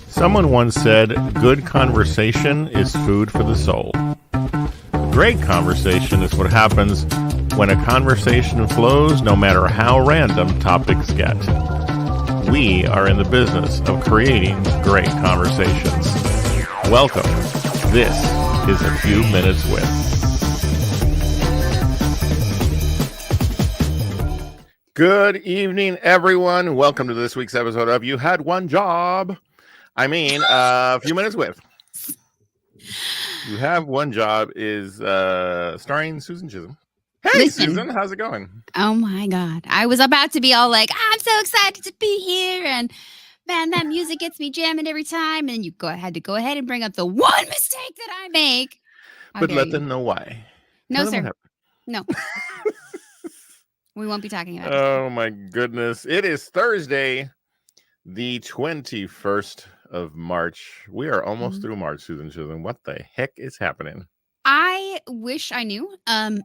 Someone once said, good conversation is food for the soul. Great conversation is what happens when a conversation flows, no matter how random topics get. We are in the business of creating great conversations. Welcome. This is A Few Minutes With. Good evening, everyone. Welcome to this week's episode of You Had One Job. A Few Minutes With. You Have One Job is starring Susan Chisholm. Hey, Listen. Susan, how's it going? Oh my God. I was about to be all like, I'm so excited to be here. And man, that music gets me jamming every time. And you had to go ahead and bring up the one mistake that I make. But let them know why. No, sir. No. We won't be talking about it. Oh my goodness. It is Thursday, the 21st of March. We are almost through March, Susan Chisholm. What the heck is happening? I wish I knew. I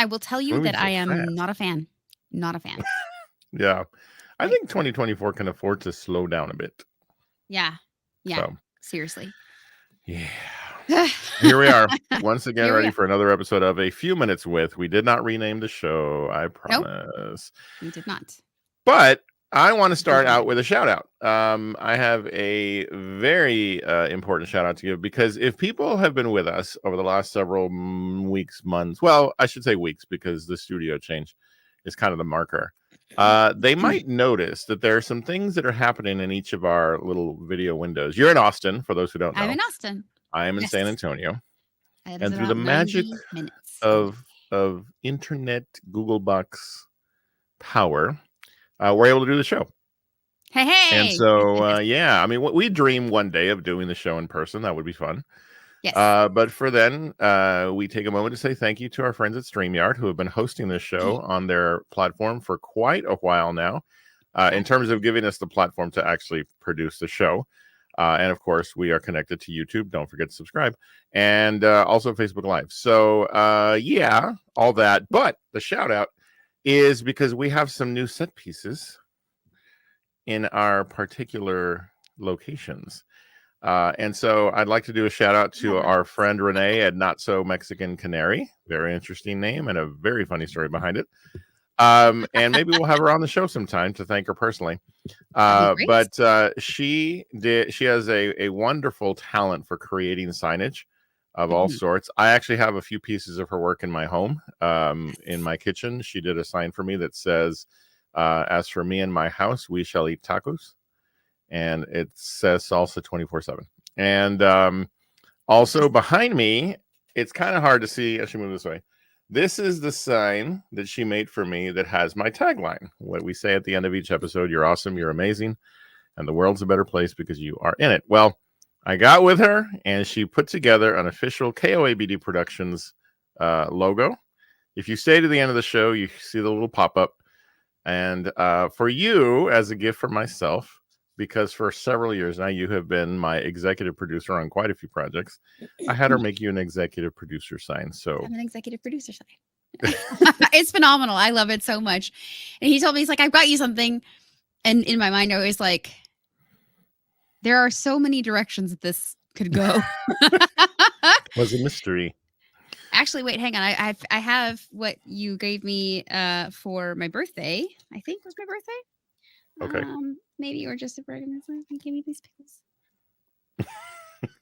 will tell you that I am not a fan. Not a fan. Yeah. I think 2024 can afford to slow down a bit. Yeah. Yeah. So, seriously. Yeah. Here we are, once again, ready for another episode of A Few Minutes With. We did not rename the show, I promise. Nope, we did not. But I want to start out with a shout out. I have a very important shout out to give, because if people have been with us over the last several weeks, months, well, I should say weeks, because the studio change is kind of the marker. They might notice that there are some things that are happening in each of our little video windows. You're in Austin, for those who don't know. I'm in Austin. I am in San Antonio. And through the magic of internet Google Box power, we're able to do the show. Hey. And so, we dream one day of doing the show in person. That would be fun. Yes. But for then, we take a moment to say thank you to our friends at StreamYard, who have been hosting this show on their platform for quite a while now, in terms of giving us the platform to actually produce the show. And of course, we are connected to YouTube. Don't forget to subscribe. And also Facebook Live. So, all that. But the shout out is because we have some new set pieces in our particular locations. And so I'd like to do a shout out to our friend Renee at Not So Mexican Canary. Very interesting name and a very funny story behind it. And maybe we'll have her on the show sometime to thank her personally. But she has a wonderful talent for creating signage of all sorts. I actually have a few pieces of her work in my home, in my kitchen. She did a sign for me that says, as for me and my house, we shall eat tacos. And it says salsa 24/7. And also behind me, it's kind of hard to see. I should move this way. This is the sign that she made for me that has my tagline. What we say at the end of each episode: you're awesome, you're amazing, and the world's a better place because you are in it. Well, I got with her, and she put together an official KOABD Productions logo. If you stay to the end of the show, you see the little pop-up. And for you, as a gift for myself, because for several years now you have been my executive producer on quite a few projects, I had her make you an executive producer sign. So I'm an executive producer sign. It's phenomenal. I love it so much. And he told me, he's like, I've got you something. And in my mind, I was like, there are so many directions that this could go. Was a mystery. Actually, wait, hang on. I have what you gave me for my birthday. I think it was my birthday. Okay. Maybe you were just a bird in this life and gave me these pickles.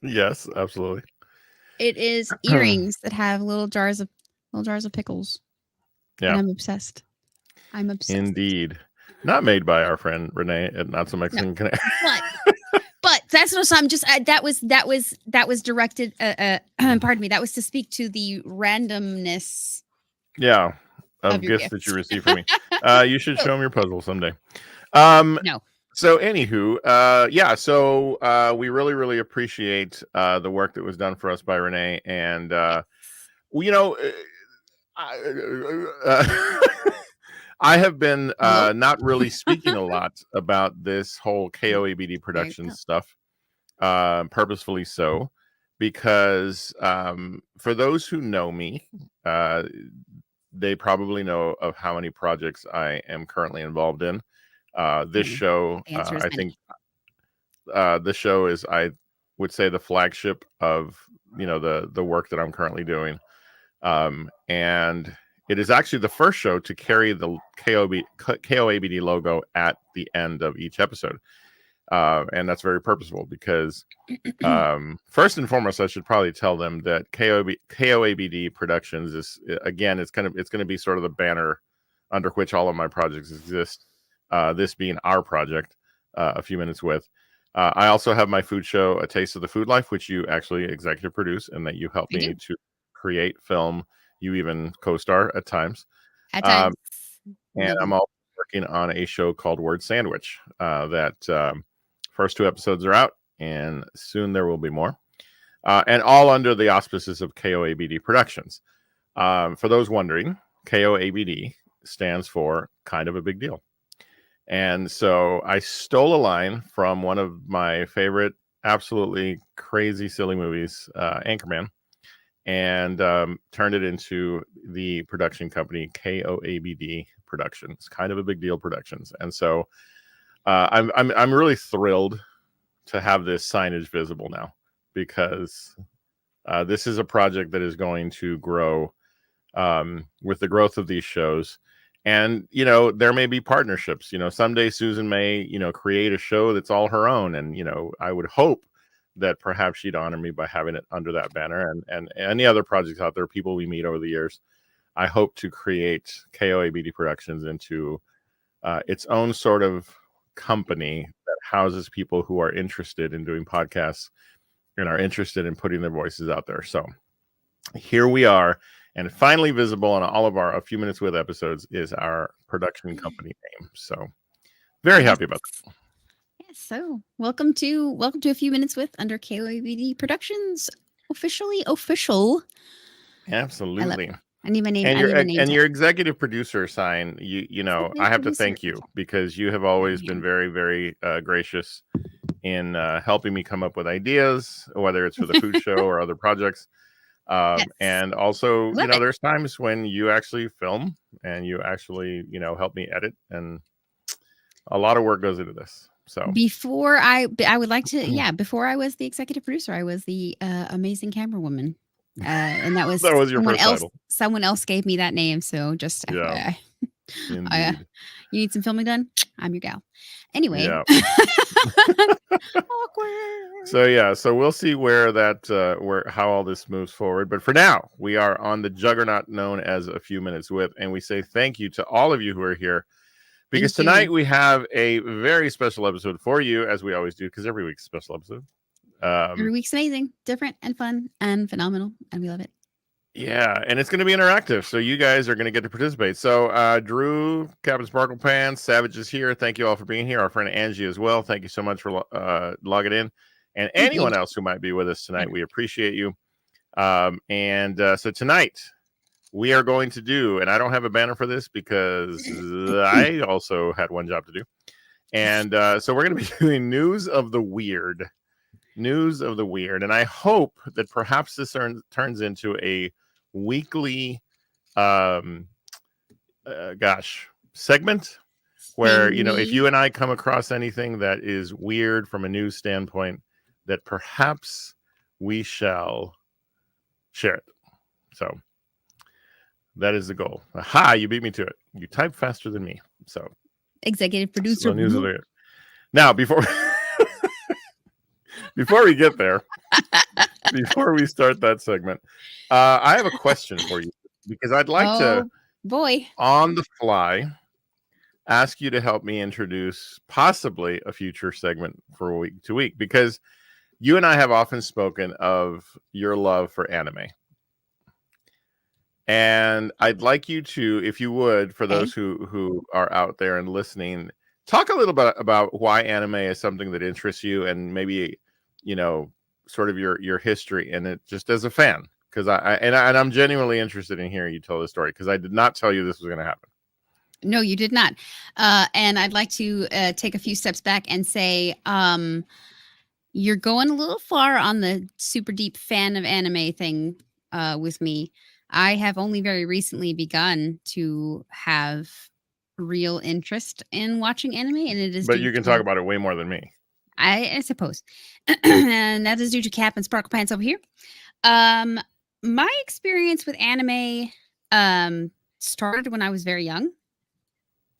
Yes, absolutely. It is earrings that have little jars of pickles. Yeah. And I'm obsessed. Indeed. Not made by our friend Renee at Not So Mexican Canary. But that's what I'm just that was directed pardon me, that was to speak to the randomness of gifts that you receive from me. You should show them your puzzle someday. No. So anywho, we really, really appreciate the work that was done for us by Renee. And I have been not really speaking a lot about this whole KOABD Productions stuff, purposefully so, because for those who know me, they probably know of how many projects I am currently involved in. This show, I think the show is, I would say, the flagship of the work that I'm currently doing, and it is actually the first show to carry the KOABD logo at the end of each episode, and that's very purposeful because first and foremost, I should probably tell them that KOABD Productions is, again, it's going to be sort of the banner under which all of my projects exist. This being our project, A Few Minutes With. I also have my food show, A Taste of the Food Life, which you actually executive produce and that you help me to create, film. You even co-star at times. At times. And I'm also working on a show called Word Sandwich. That first 2 episodes are out, and soon there will be more. And all under the auspices of KOABD Productions. For those wondering, KOABD stands for Kind of a Big Deal. And so I stole a line from one of my favorite, absolutely crazy, silly movies, Anchorman, and turned it into the production company KOABD Productions, Kind of a Big Deal Productions. And so I'm really thrilled to have this signage visible now, because this is a project that is going to grow with the growth of these shows. And, there may be partnerships. Someday Susan may, create a show that's all her own. And, I would hope that perhaps she'd honor me by having it under that banner, and any other projects out there, people we meet over the years. I hope to create KOABD Productions into its own sort of company that houses people who are interested in doing podcasts and are interested in putting their voices out there. So here we are. And finally visible on all of our A Few Minutes With episodes is our production company name. So very happy about that. Yes. So welcome to A Few Minutes With under KOABD Productions. Officially official. Absolutely. I need my name. And your executive producer sign, I have to thank you, because you have always been very, very gracious in helping me come up with ideas, whether it's for the food show or other projects. Yes. And also, there's times when you actually film and you actually, help me edit, and a lot of work goes into this. So before I would like to, before I was the executive producer, I was the amazing camera woman. And that was your first title. Someone else gave me that name. So just FYI. You need some filming done? I'm your gal. Anyway. Yeah. Awkward. So we'll see where how all this moves forward. But for now, we are on the juggernaut known as A Few Minutes With, and we say thank you to all of you who are here, because tonight we have a very special episode for you, as we always do, because every week's a special episode. Every week's amazing, different, and fun, and phenomenal, and we love it. Yeah, and it's going to be interactive, so you guys are going to get to participate. So Drew, Captain Sparkle Pants, Savage is here. Thank you all for being here. Our friend Angie as well. Thank you so much for logging in. And anyone else who might be with us tonight, we appreciate you. So tonight we are going to do, and I don't have a banner for this because I also had one job to do. And so we're going to be doing News of the Weird. News of the Weird. And I hope that perhaps this turns into a weekly segment where, if you and I come across anything that is weird from a news standpoint, that perhaps we shall share it. So that is the goal. Aha, you beat me to it. You type faster than me. So executive producer. News of the Weird. Now, before we get there, before we start that segment, I have a question for you, because I'd like to, on the fly, ask you to help me introduce possibly a future segment for week to week, because you and I have often spoken of your love for anime. And I'd like you to, if you would, for those who are out there and listening, talk a little bit about why anime is something that interests you, and maybe sort of your history in it, just as a fan, because I'm genuinely interested in hearing you tell the story, because I did not tell you this was going to happen. No, you did not. And I'd like to take a few steps back and say, you're going a little far on the super deep fan of anime thing with me. I have only very recently begun to have real interest in watching anime, and it is. But you can talk about it way more than me. I suppose. And that is due to Cap and Sparkle Pants over here. My experience with anime started when I was very young.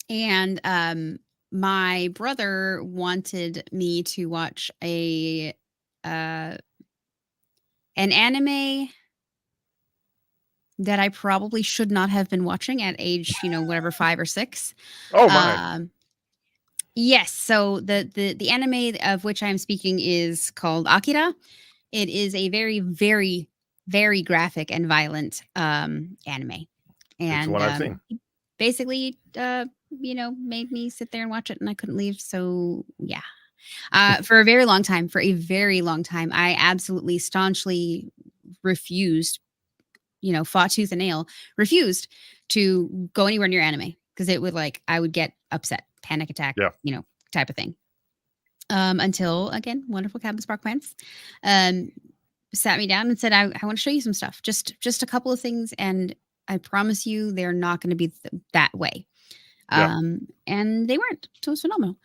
And my brother wanted me to watch an anime that I probably should not have been watching at age, whatever, 5 or 6. Oh my. Yes. So the anime of which I'm speaking is called Akira. It is a very, very, very graphic and violent anime. It's And what I've seen. basically, made me sit there and watch it, and I couldn't leave. So yeah. For a very long time, I absolutely staunchly refused, fought tooth and nail, refused to go anywhere near anime because I would get upset, panic attack, type of thing. Until again, wonderful Captain Spark Pants sat me down and said, I want to show you some stuff, just a couple of things. And I promise you, they're not going to be that way. And they weren't. So it was phenomenal.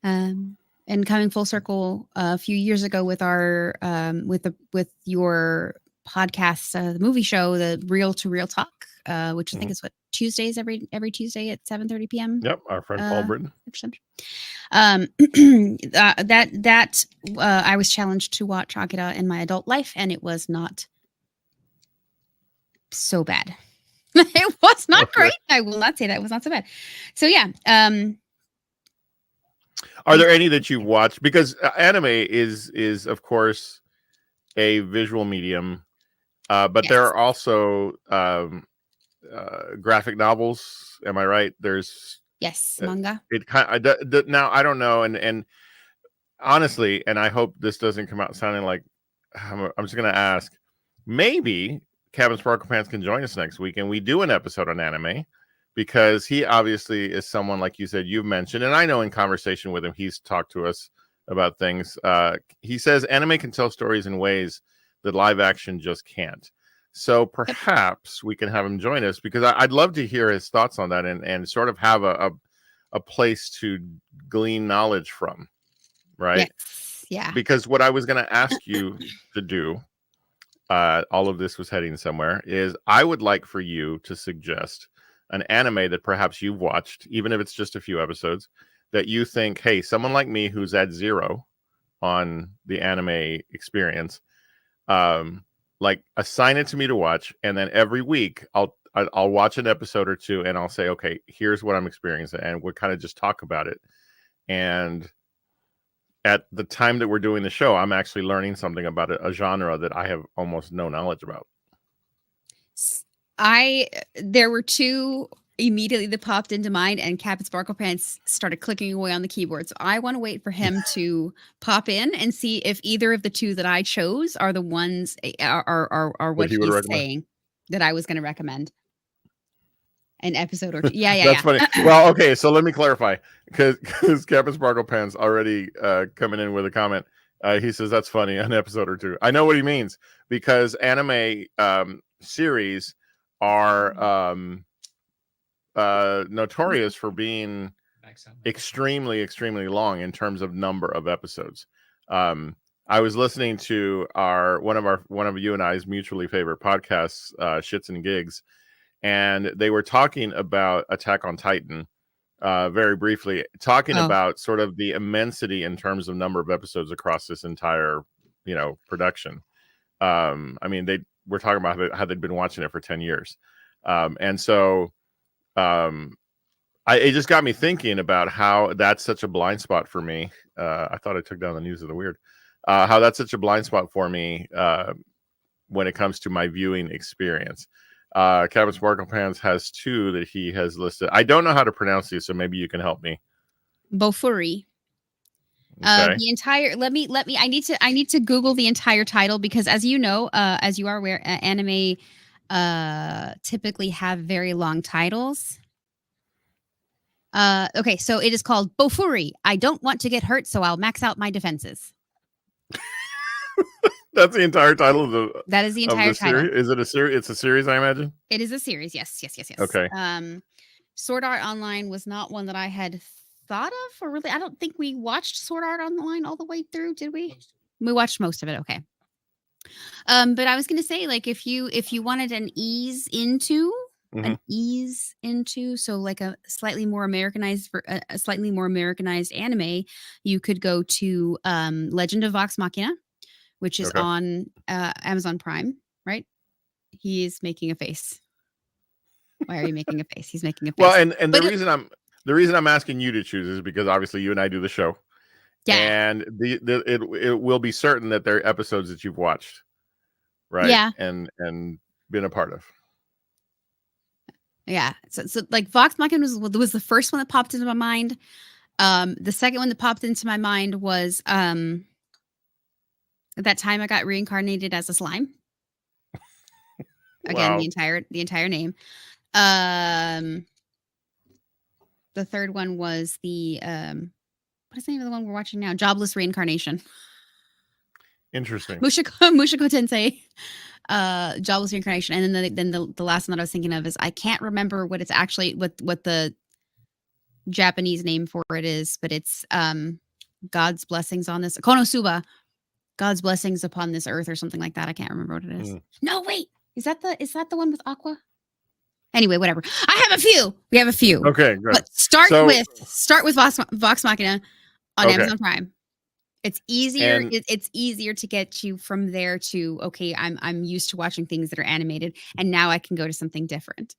And coming full circle a few years ago with our with your podcast, the movie show, the Real to Real Talk, which I think is Tuesdays every Tuesday at 7:30 p.m. Yep, our friend Paul Britton. I was challenged to watch Akira in my adult life, and it was not so bad. It was not great. I will not say that. It was not so bad. So yeah. Are there any that you watch? Because anime is of course a visual medium, but Yes. there are also graphic novels. Am I right? There's manga. It kind of now I don't know, and honestly, and I hope this doesn't come out sounding like I'm just going to ask. Maybe Captain Sparkle Pants can join us next week, and we do an episode on anime, because he obviously is someone, like you said, you've mentioned, and I know in conversation with him, he's talked to us about things. He says anime can tell stories in ways that live action just can't. So perhaps we can have him join us, because I'd love to hear his thoughts on that and sort of have a place to glean knowledge from, right? Yes. Yeah. Because what I was going to ask you to do, all of this was heading somewhere, is I would like for you to suggest an anime that perhaps you've watched, even if it's just a few episodes, that you think, hey, someone like me who's at 0 on the anime experience, like assign it to me to watch, and then every week I'll watch an episode or two, and I'll say, okay, here's what I'm experiencing, and we'll kind of just talk about it. And at the time that we're doing the show, I'm actually learning something about a genre that I have almost no knowledge about. There were two immediately that popped into mind, and Captain Sparkle Pants started clicking away on the keyboard. So I want to wait for him to pop in and see if either of the two that I chose are the ones are what he's saying that I was going to recommend. An episode or two. Yeah. That's funny. Well, okay, so let me clarify, because Captain Sparkle Pants already coming in with a comment. He says that's funny, an episode or two. I know what he means, because anime series are notorious for being extremely, extremely long in terms of number of episodes. I was listening to one of you and I's mutually favorite podcasts, Shits and Gigs, and they were talking about Attack on Titan very briefly, talking about sort of the immensity in terms of number of episodes across this entire, production. I mean, they were talking about how they'd been watching it for 10 years. And so it just got me thinking about how that's such a blind spot for me. I thought I took down the news of the weird. How that's such a blind spot for me when it comes to my viewing experience. Captain Sparkle Pants has 2 that he has listed. I don't know how to pronounce these, so maybe you can help me. Bofuri. Okay. The entire let me I need to Google the entire title, because as you know, as you are aware, anime typically have very long titles. Okay, so it is called Bofuri. I don't want to get hurt, so I'll max out my defenses. That's the entire title of the. That is the entire title. Series? Is it a series? It's a series, I imagine. It is a series. Yes. Okay. Sword Art Online was not one that I had thought of, or really, I don't think we watched Sword Art Online all the way through, did we? We watched most of it. Okay. But I was gonna say, like, if you wanted Mhm. so like a slightly more Americanized a slightly more Americanized anime, you could go to Legend of Vox Machina, which is Okay. on Amazon Prime, right? He's making a face. Why are you making a face? He's making a Well, face. and But it, the reason I'm asking you to choose is because obviously you and I do the show, yeah, and it will be certain that there are episodes that you've watched, right? yeah, And been a part of. yeah. So like Vox Machina was the first one that popped into my mind. The second one that popped into my mind was at that time I got reincarnated as a slime. Again, Wow. the entire name. Um, the third one was the what is the name of the one we're watching now? Jobless Reincarnation. Interesting. Mushiko Tensei. Jobless Reincarnation. And then the last one that I was thinking of is I can't remember what it's actually what the Japanese name for it is, but it's God's blessings on this Konosuba. God's blessings upon this earth or something like that. I can't remember what it is. Mm. No, wait. Is that the one with Aqua? Anyway, whatever. I have a few. We have a few. Okay, good. But start So- with Vox Machina on Okay. Amazon Prime. It's easier. And- It's easier to get you from there to okay. I'm used to watching things that are animated, and now I can go to something different.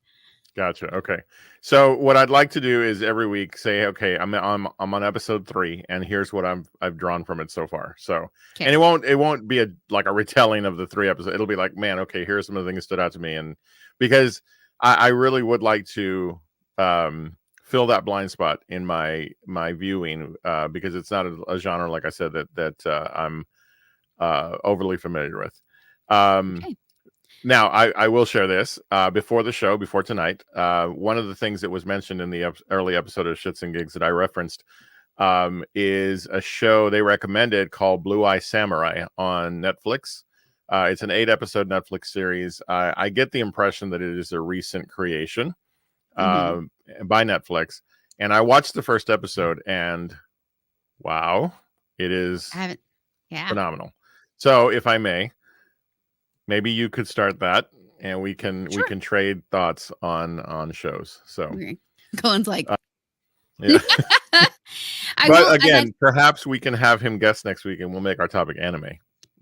Gotcha. Okay. So what I'd like to do is every week say, okay, I'm on episode 3, and here's what I've drawn from it so far. So, Okay. and it won't be like a retelling of the 3 episodes. It'll be like, man, okay, here's some of the things that stood out to me, and because I really would like to fill that blind spot in my viewing because it's not a genre, like I said, that I'm overly familiar with. Okay. Now, I will share this before the show, before tonight. One of the things that was mentioned in the early episode of Shits and Gigs that I referenced is a show they recommended called Blue Eye Samurai on Netflix. It's an 8-episode Netflix series. I get the impression that it is a recent creation by Netflix. And I watched the first episode, and wow, it is I haven't. Yeah. phenomenal. So, if I may, maybe you could start that, and we can trade thoughts on shows. So, Okay. Colin's like, yeah. I But will, again, perhaps we can have him guest next week, and we'll make our topic anime.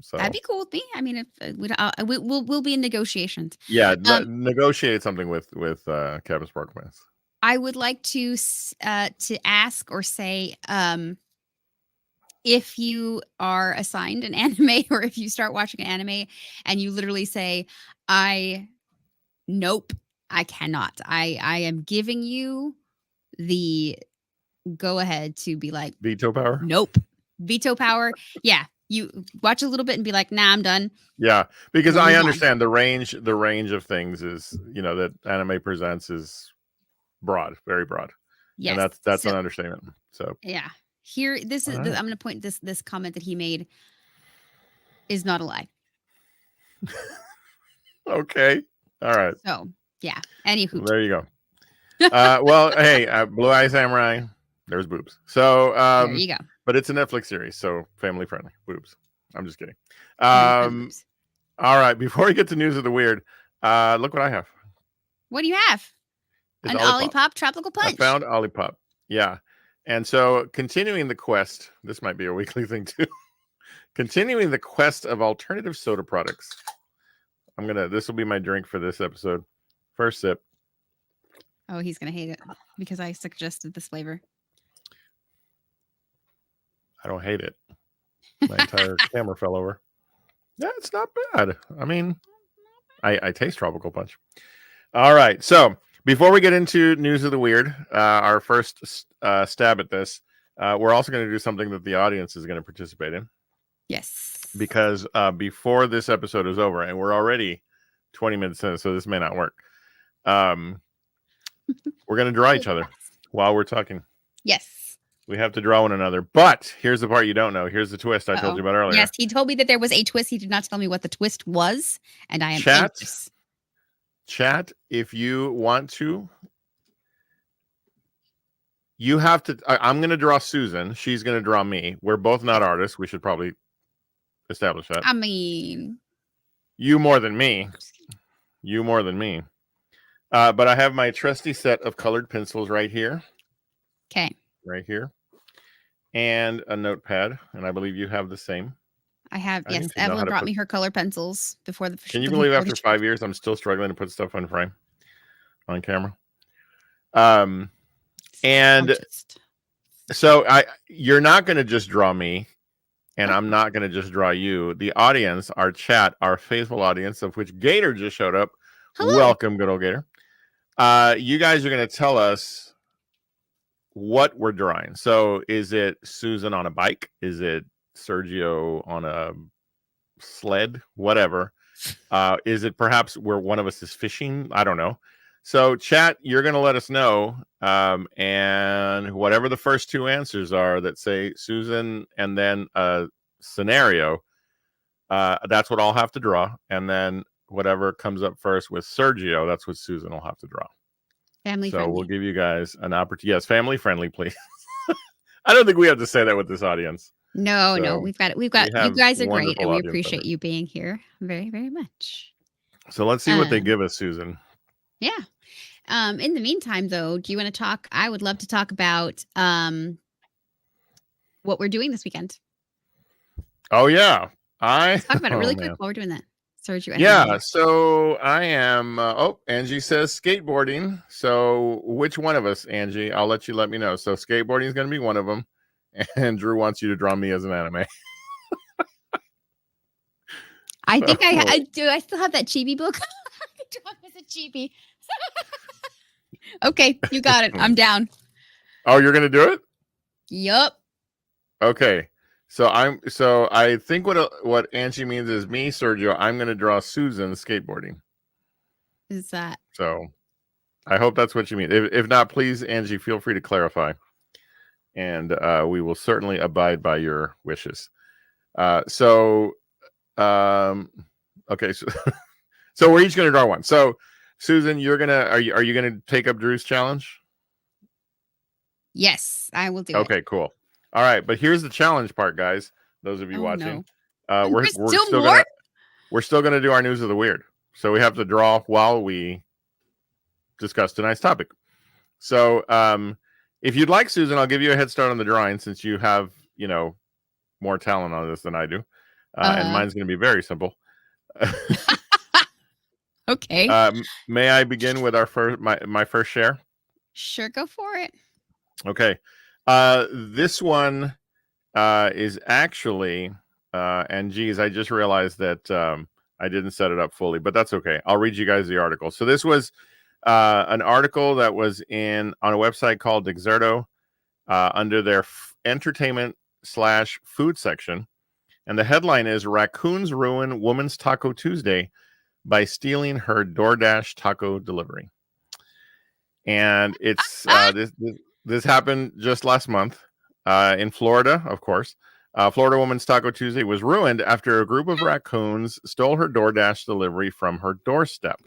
So that'd be cool with me. I mean, if we'll be in negotiations. yeah, negotiate something with Kevin Sparkmans. I would like to ask or say if you are assigned an anime or if you start watching an anime and you literally say, nope, I cannot. I am giving you the go ahead to be like, Veto power. nope, veto power. Yeah. You watch a little bit and be like, nah, I'm done. Yeah, because We'll I move on. understand the range of things is, that anime presents is broad, very broad. Yes. And that's So, an understatement. So yeah. Here, this is. All right. I'm going to point this comment that he made is not a lie. okay. All right. So yeah. Anywho, There you go. Well, hey, Blue Eye Samurai, there's boobs. So there you go. but it's a Netflix series, so family friendly. Boobs. I'm just kidding. Boobs. All right, before we get to news of the weird, look what I have. What do you have? It's An Olipop. Olipop Tropical Punch. I found Olipop. Yeah. And so continuing the quest, this might be a weekly thing too. Continuing the quest of alternative soda products. This will be my drink for this episode. First sip. Oh, he's gonna hate it because I suggested this flavor. I don't hate it. My entire camera fell over. Yeah, it's not bad. I mean, I taste tropical punch. All right. So before we get into news of the weird, our first stab at this, we're also going to do something that the audience is going to participate in. Yes. Because before this episode is over, and we're already 20 minutes in, so this may not work. We're going to draw each other while we're talking. Yes. We have to draw one another. But here's the part you don't know. Here's the twist I told you about earlier. Yes, he told me that there was a twist. He did not tell me what the twist was, and I am anxious. Chat, if you want to You have to. I'm going to draw Susan. She's going to draw me. We're both not artists. We should probably establish that. I mean, You more than me. You more than me. But I have my trusty set of colored pencils right here. okay. Right here. And a notepad. And I believe you have the same. I have, I yes. think you know how Evelyn to brought put- me her color pencils before the. Can you the believe after recording. 5 years I'm still struggling to put stuff on frame on camera? And Just- so you're not going to just draw me, and I'm not going to just draw you. The audience, our chat, our faithful audience, of which Gator just showed up. Hello. Welcome, good old Gator. You guys are going to tell us what we're drawing. So is it Susan on a bike? Is it Sergio on a sled? Whatever. Is it perhaps where one of us is fishing? I don't know. So chat, you're going to let us know. And whatever the first two answers are that say Susan and then a scenario, that's what I'll have to draw. And then whatever comes up first with Sergio, that's what Susan will have to draw. Family So friendly. we'll give you guys an opportunity. Yes, family friendly, please. I don't think we have to say that with this audience. No, So, we've got it. You have guys are great, wonderful and we audience appreciate members. you being here very, very much. So let's see what they Um, give us, Susan. Yeah. In the meantime, though, do you want to talk? I would love to talk about what we're doing this weekend. Oh yeah, Let's talk about it really oh, quick man. while we're doing that. Sergio, Yeah, so I am. Angie says skateboarding. So which one of us, Angie? I'll let you let me know. So skateboarding is going to be one of them, and Drew wants you to draw me as an anime. I think I do. I still have that chibi book. I draw him as a chibi. Okay, you got it. I'm down. Oh, you're going to do it? Yup. Okay. So I think what Angie means is me, Sergio. I'm going to draw Susan skateboarding. Is that? So I hope that's what you mean. If not, please, Angie, feel free to clarify, and we will certainly abide by your wishes. Okay. So so we're each going to draw one. So Susan, are you going to take up Drew's challenge? Yes, I will do it. Okay, cool. All right, but here's the challenge part, guys. Those of you watching, we're still gonna do our news of the weird. So we have to draw while we discuss tonight's topic. So if you'd like, Susan, I'll give you a head start on the drawing since you have more talent on this than I do, and mine's gonna be very simple. Okay. May I begin with my first share? Sure, go for it. Okay. This one is actually, and geez, I just realized that I didn't set it up fully, but that's okay. I'll read you guys the article. So this was an article that was on a website called Exerto under their entertainment/food section. And the headline is Raccoons Ruin Woman's Taco Tuesday by Stealing Her DoorDash Taco Delivery. And it's this happened just last month in Florida, of course. Florida woman's Taco Tuesday was ruined after a group of raccoons stole her DoorDash delivery from her doorstep.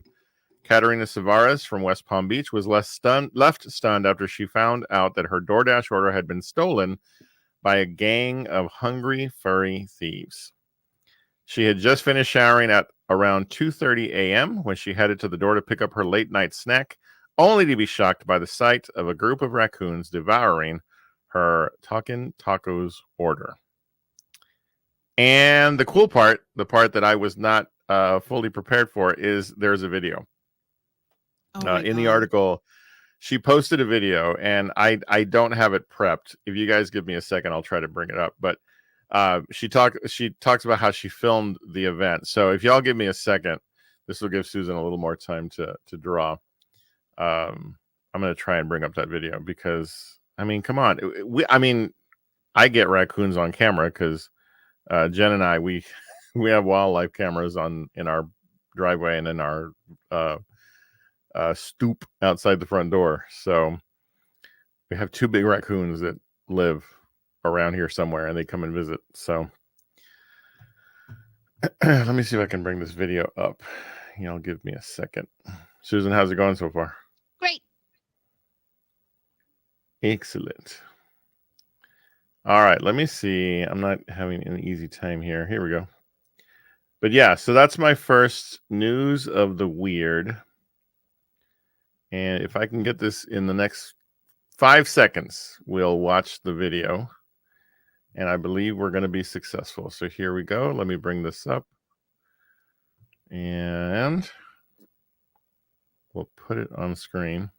Katerina Savares from West Palm Beach was left stunned after she found out that her DoorDash order had been stolen by a gang of hungry, furry thieves. She had just finished showering at around 2:30 a.m. when she headed to the door to pick up her late night snack, only to be shocked by the sight of a group of raccoons devouring her Talkin' Tacos order. And the cool part, the part that I was not fully prepared for, is there's a video. In the article, she posted a video, and I don't have it prepped. If you guys give me a second, I'll try to bring it up. But she talks about how she filmed the event. So if y'all give me a second, this will give Susan a little more time to draw. I'm going to try and bring up that video because, I mean, come on. I get raccoons on camera because Jen and I, we have wildlife cameras in our driveway and in our stoop outside the front door. So we have two big raccoons that live around here somewhere and they come and visit. So let me see if I can bring this video up. Give me a second. Susan, how's it going so far? Great. Excellent. All right, let me see. I'm not having an easy time here. Here we go. But yeah, so that's my first news of the weird. And if I can get this in the next 5 seconds, we'll watch the video. And I believe we're going to be successful. So here we go. Let me bring this up. And we'll put it on screen.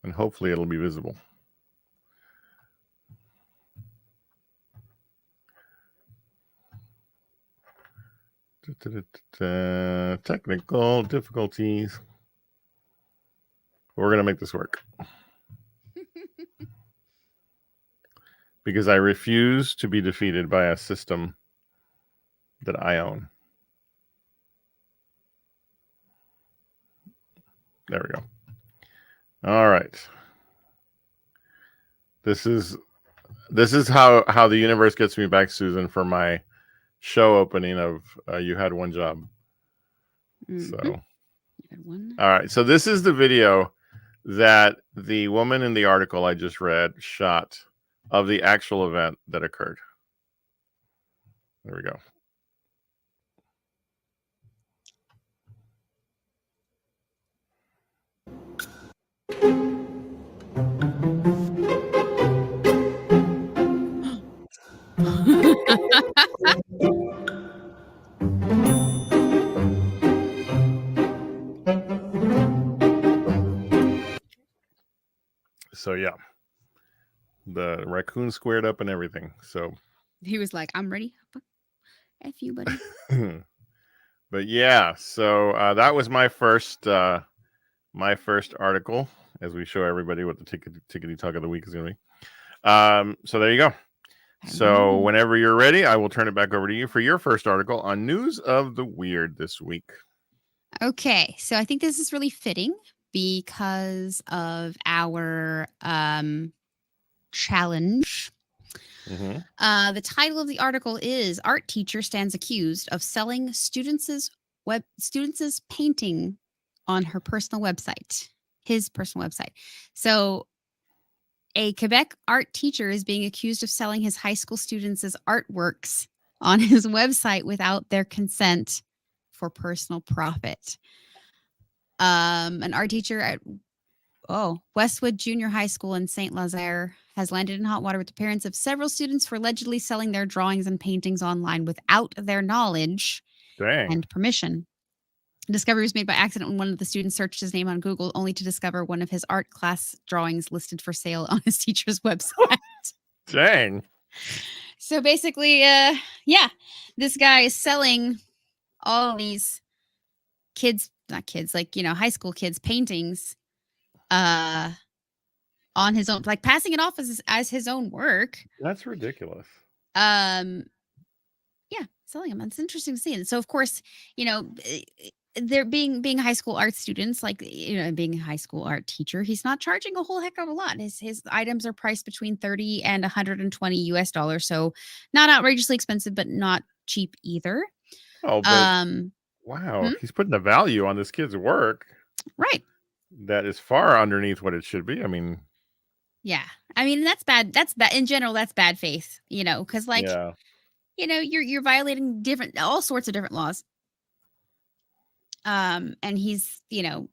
And hopefully it'll be visible. Technical difficulties. We're going to make this work. Because I refuse to be defeated by a system that I own. There we go. All right. This is how the universe gets me back, Susan, for my show opening of You Had One Job. Mm-hmm. So, You had one. All right. So this is the video that the woman in the article I just read shot of the actual event that occurred. There we go. So yeah, the raccoon squared up and everything. So He was like, "I'm ready. F you, buddy." but yeah, so that was my first article, as we show everybody what the tickety talk of the week is going to be. So there you go. So whenever you're ready, I will turn it back over to you for your first article on news of the weird this week. Okay, so I think this is really fitting because of our challenge. Mm-hmm. The title of the article is "Art Teacher Stands Accused of Selling Students' Painting on Her Personal Website." His personal website. So a Quebec art teacher is being accused of selling his high school students' artworks on his website without their consent for personal profit. An art teacher at Westwood Junior High School in Saint Lazare has landed in hot water with the parents of several students for allegedly selling their drawings and paintings online without their knowledge and permission. The discovery was made by accident when one of the students searched his name on Google, only to discover one of his art class drawings listed for sale on his teacher's website. Dang. So basically, this guy is selling all these high school kids paintings on his own, like passing it off as his own work. That's ridiculous. Selling them. It's interesting to see. And so of course, they're being high school art students, like, being a high school art teacher, he's not charging a whole heck of a lot. His items are priced between $30 and $120. So not outrageously expensive, but not cheap either. Oh, but wow. He's putting a value on this kid's work. Right. That is far underneath what it should be. I mean, yeah. I mean, that's bad. That's bad. In general, that's bad faith, because you're violating all sorts of different laws. And he's, oh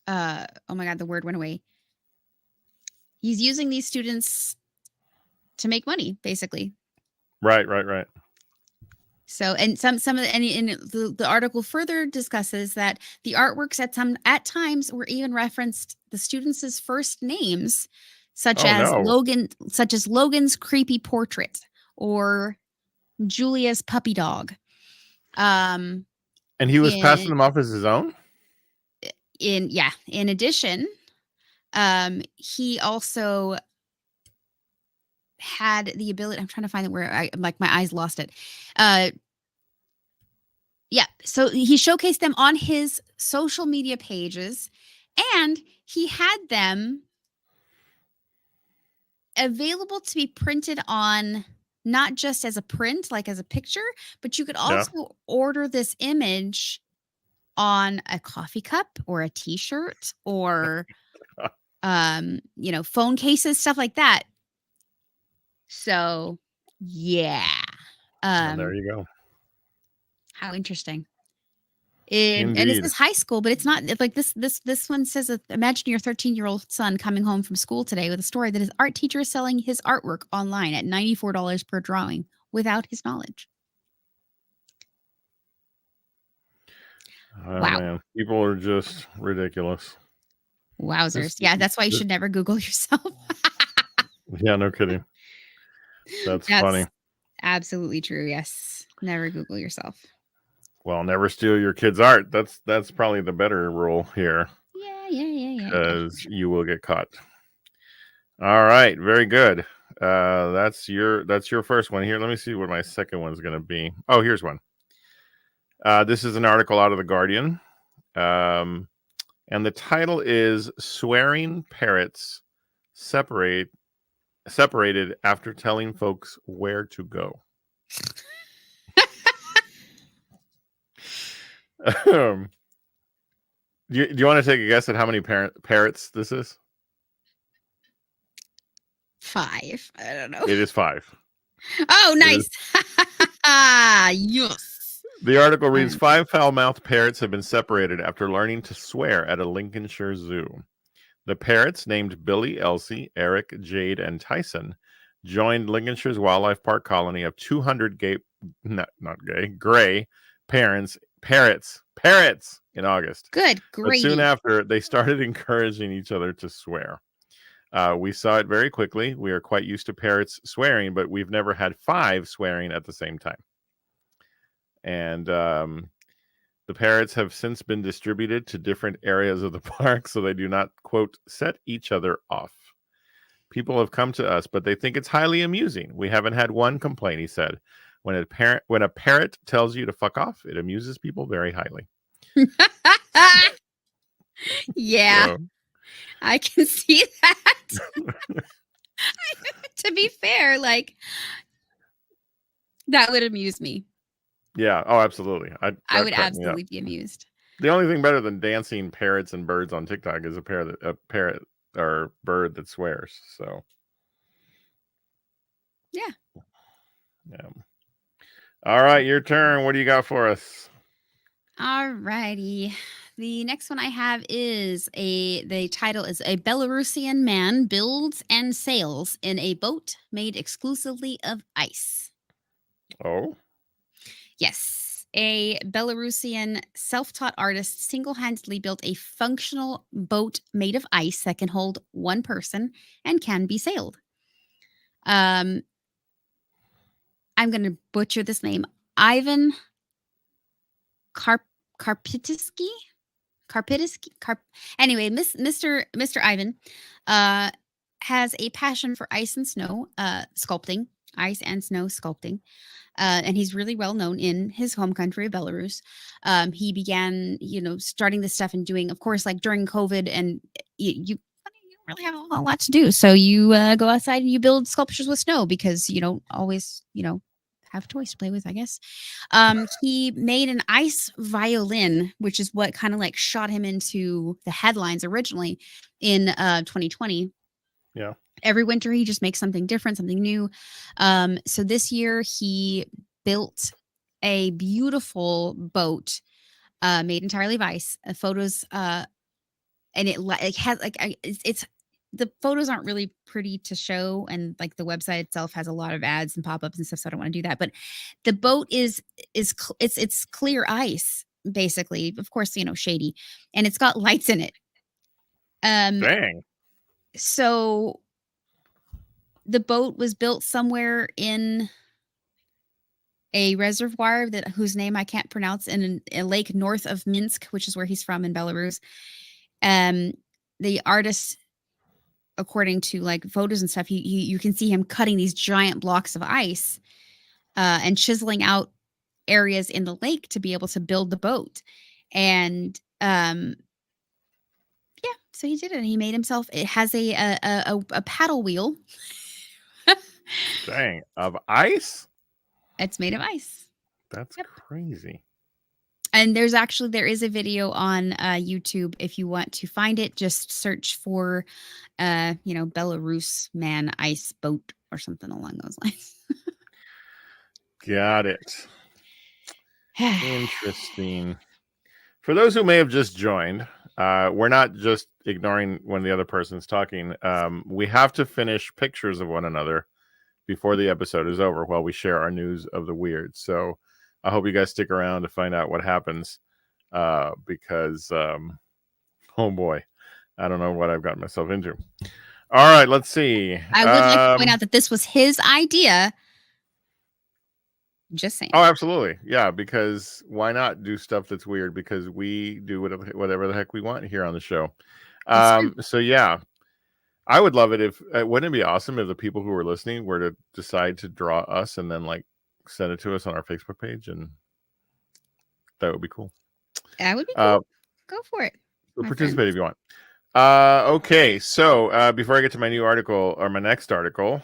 my God, the word went away. He's using these students to make money, basically. Right. So, and some of the article further discusses that the artworks at times were even referenced the students' first names, such as Logan's creepy portrait or Julia's puppy dog. And he was passing them off as his own? In addition, he also had the ability, I'm trying to find it where my eyes lost it. So he showcased them on his social media pages, and he had them available to be printed on not just as a print, like as a picture, but you could Yeah. also order this image on a coffee cup or a t-shirt or phone cases, stuff like that. So, yeah. And there Um, you go. how interesting. And it Indeed. says high school, but it's not like this one says imagine your 13-year-old son coming home from school today with a story that his art teacher is selling his artwork online at $94 per drawing without his knowledge. Oh Wow. man, people are just ridiculous. Wowzers. This, Yeah, that's why you this should never Google yourself. yeah, no kidding. That's funny. That's absolutely true. Yes. Never Google yourself. Well, never steal your kid's art. That's probably the better rule here, Yeah. because you will get caught. All right, very good. That's your first one here. Let me see what my second one's going to be. Oh, here's one. This is an article out of the Guardian, and the title is "Swearing Parrots Separated After Telling Folks Where to Go." Do you want to take a guess at how many parrots this is? 5. I don't know. It is 5. Oh, nice. Yes. The article reads 5 foul-mouthed parrots have been separated after learning to swear at a Lincolnshire zoo. The parrots, named Billy, Elsie, Eric, Jade, and Tyson, joined Lincolnshire's wildlife park colony of 200 gray parrots in August. Good. But Great. soon after, they started encouraging each other to swear. We saw it very quickly. We are quite used to parrots swearing, but we've never had 5 swearing at the same time. And the parrots have since been distributed to different areas of the park so they do not, quote, set each other off. People have come to us, but they think it's highly amusing. We haven't had one complaint, he said. When a parrot tells you to fuck off, it amuses people very highly. Yeah, So, I can see that. To be fair, like that would amuse me. yeah. Oh, absolutely. I would absolutely be amused. The only thing better than dancing parrots and birds on TikTok is a parrot or bird that swears. So, Yeah. All right, your turn. What do you got for us? All righty. The next one I have is the title is A Belarusian Man Builds and Sails in a Boat Made Exclusively of Ice. Oh. Yes. A Belarusian self-taught artist single-handedly built a functional boat made of ice that can hold one person and can be sailed. I'm going to butcher this name. Ivan Karpitsky. Anyway, Mr. Ivan has a passion for ice and snow sculpting, ice and snow sculpting. And he's really well known in his home country of Belarus. He began, starting this stuff and doing, of course, like during COVID, and you don't really have a lot to do. So you go outside and you build sculptures with snow because you don't always, have toys to play with, I guess. He made an ice violin, which is what kind of like shot him into the headlines originally in 2020. Yeah. Every winter he just makes something different, something new. So this year he built a beautiful boat made entirely of ice. Photos and it has it's the photos aren't really pretty to show, and like the website itself has a lot of ads and pop-ups and stuff, so I don't want to do that. But the boat it's clear ice, basically, of course, shady, and it's got lights in it. Dang. So the boat was built somewhere in a reservoir whose name I can't pronounce, in a lake north of Minsk, which is where he's from in Belarus. The artist, according to like photos and stuff, you can see him cutting these giant blocks of ice and chiseling out areas in the lake to be able to build the boat. And so he did it. And he made himself. It has a paddle wheel Dang, of ice? It's made of ice. That's Yep. crazy. And there is a video on YouTube if you want to find it. Just search for, Belarus man ice boat or something along those lines. Got it. Interesting. For those who may have just joined, we're not just ignoring when the other person's talking. We have to finish pictures of one another before the episode is over while we share our news of the weird. So I hope you guys stick around to find out what happens because, oh boy, I don't know what I've gotten myself into. All right, let's see. I would like to point out that this was his idea. Just saying. Oh, absolutely. Yeah, because why not do stuff that's weird? Because we do whatever the heck we want here on the show. So yeah, I would love it if wouldn't it be awesome if the people who are listening were to decide to draw us and then like send it to us on our Facebook page, and that would be cool. That would be cool. Go for it. Participate if you want. Okay, so before I get to my new article or my next article,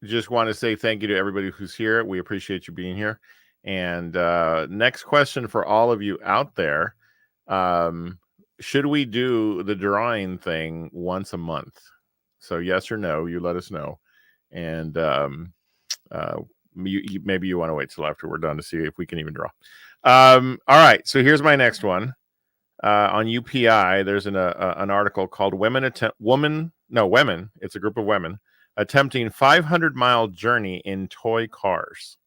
just want to say thank you to everybody who's here. We appreciate you being here. And next question for all of you out there. Should we do the drawing thing once a month? So yes or no, you let us know. And maybe you want to wait till after we're done to see if we can even draw. All right, so here's my next one. On UPI, there's an article called Women. It's a group of women attempting 500-mile journey in toy cars.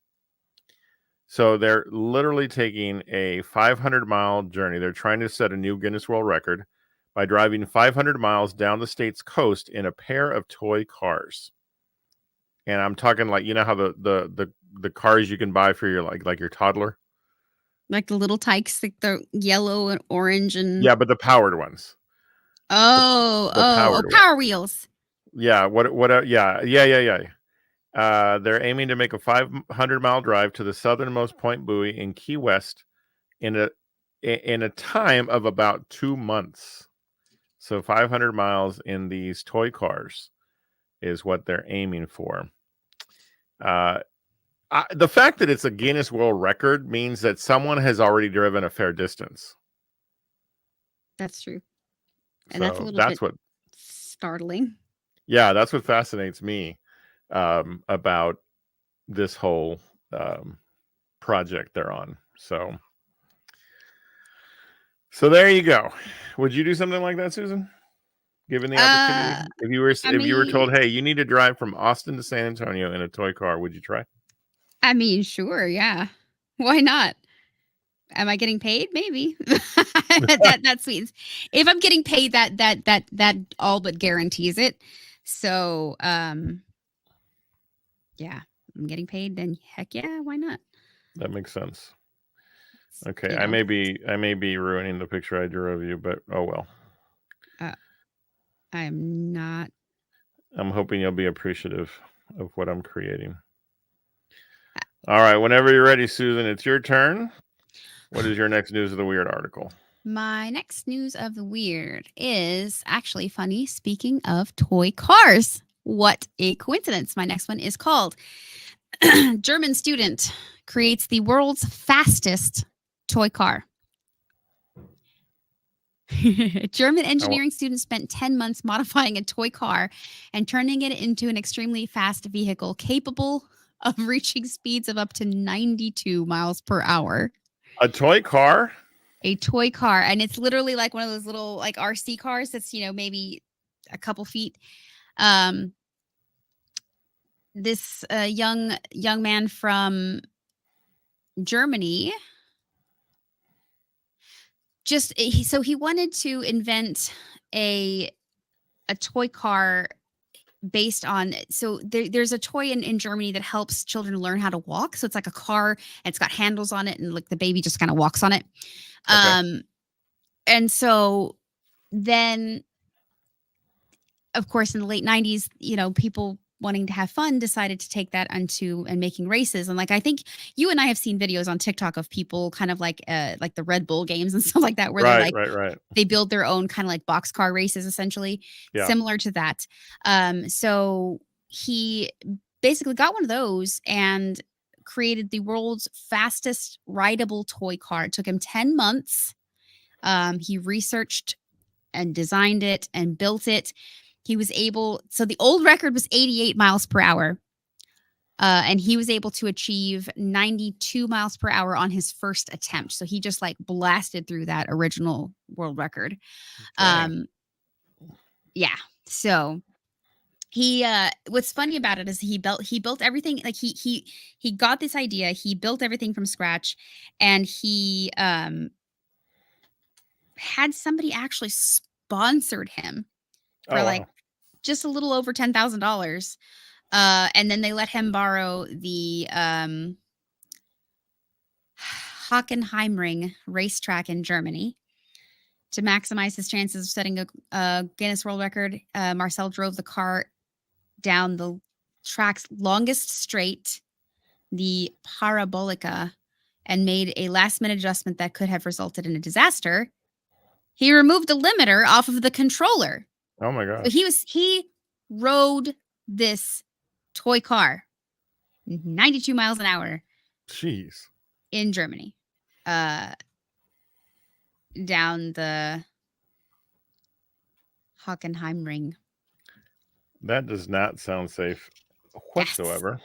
So they're literally taking a 500-mile journey. They're trying to set a new Guinness World Record by driving 500 miles down the state's coast in a pair of toy cars. And I'm talking like, you know how the cars you can buy for your like your toddler? Like the little tykes, like the yellow and orange and yeah, but the powered ones. Power Wheels. Yeah, yeah. They're aiming to make a 500-mile drive to the southernmost Point Buoy in Key West in a time of about 2 months. So 500 miles in these toy cars is what they're aiming for. The fact that it's a Guinness World Record means that someone has already driven a fair distance. That's true. And so that's a little bit what startling. Yeah, that's what fascinates me about this whole project they're on. So there you go. Would you do something like that, Susan? Given the opportunity, if you were told, hey, you need to drive from Austin to San Antonio in a toy car, would you try? I mean, sure, yeah. Why not? Am I getting paid? Maybe. that sweets. If I'm getting paid, that all but guarantees it. So, yeah, I'm getting paid. Then heck yeah, why not? That makes sense. Okay, I may be ruining the picture I drew of you, but oh well. I'm not. I'm hoping you'll be appreciative of what I'm creating. All right, whenever you're ready, Susan, it's your turn. What is your next news of the weird article? My next news of the weird is actually funny. Speaking of toy cars, what a coincidence. My next one is called German Student Creates the World's Fastest Toy Car. German engineering students spent 10 months modifying a toy car and turning it into an extremely fast vehicle capable of reaching speeds of up to 92 miles per hour. A toy car? A toy car. And it's literally like one of those little like RC cars that's, maybe a couple feet. This young man from Germany he wanted to invent a toy car based on, so there's a toy in Germany that helps children learn how to walk. So it's like a car and it's got handles on it and like the baby just kind of walks on it. Okay. And so then of course in the late 90s, people wanting to have fun decided to take that and making races. And like, I think you and I have seen videos on TikTok of people kind of like the Red Bull games and stuff like that, where they're like, they build their own kind of like boxcar races, essentially similar to that. So he basically got one of those and created the world's fastest rideable toy car. It took him 10 months. He researched and designed it and built it. He was able, so the old record was 88 miles per hour. And he was able to achieve 92 miles per hour on his first attempt. So he just like blasted through that original world record. Okay. Yeah. So he what's funny about it is he built everything, like he got this idea, he built everything from scratch, and he had somebody actually sponsored him for Oh, like wow. just a little over $10,000. And then they let him borrow the Hockenheimring racetrack in Germany to maximize his chances of setting a Guinness World Record. Marcel drove the car down the track's longest straight, the Parabolica, and made a last-minute adjustment that could have resulted in a disaster. He removed a limiter off of the controller. Oh my So gosh. he rode this toy car 92 miles an hour Jeez. in Germany, down the Hockenheimring. That does not sound safe whatsoever.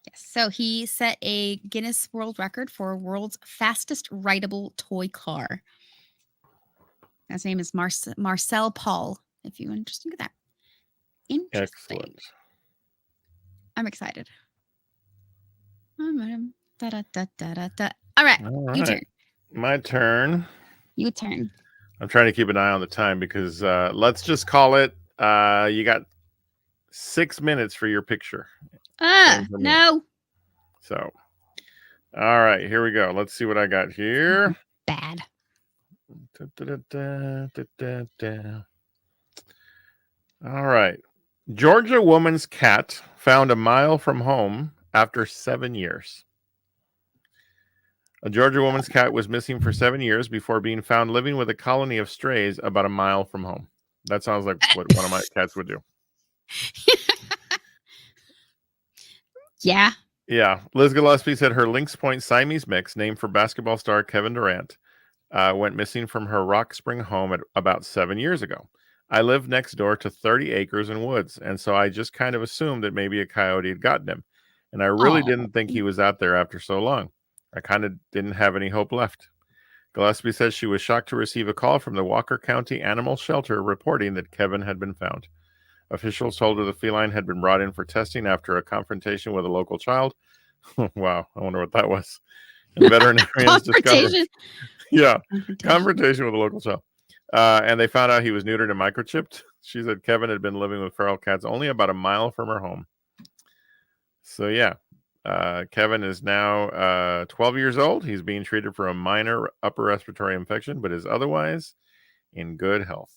Yes. So he set a Guinness World Record for world's fastest rideable toy car. His name is Marcel Paul. If you're interested in that. Interesting. Excellent. I'm excited. All right. All You right. turn. My turn. You turn. I'm trying to keep an eye on the time because let's just call it you got 6 minutes for your picture. Same for me. No. So, all right, here we go. Let's see what I got here. Bad. All right. Georgia woman's cat found a mile from home after 7 years. A Georgia woman's cat was missing for 7 years before being found living with a colony of strays about a mile from home. That sounds like what one of my cats would do. Yeah. Yeah. Liz Gillespie said her Lynx Point Siamese mix, named for basketball star Kevin Durant, went missing from her Rock Spring home at about 7 years ago. I live next door to 30 acres and woods, and so I just kind of assumed that maybe a coyote had gotten him. And I really didn't think he was out there after so long. I kind of didn't have any hope left. Gillespie says she was shocked to receive a call from the Walker County Animal Shelter reporting that Kevin had been found. Officials told her the feline had been brought in for testing after a confrontation with a local child. Wow, I wonder what that was. And veterinarians discovered, confrontation with a local child. And they found out he was neutered and microchipped. She said Kevin had been living with feral cats only about a mile from her home. So yeah, Kevin is now 12 years old. He's being treated for a minor upper respiratory infection, but is otherwise in good health.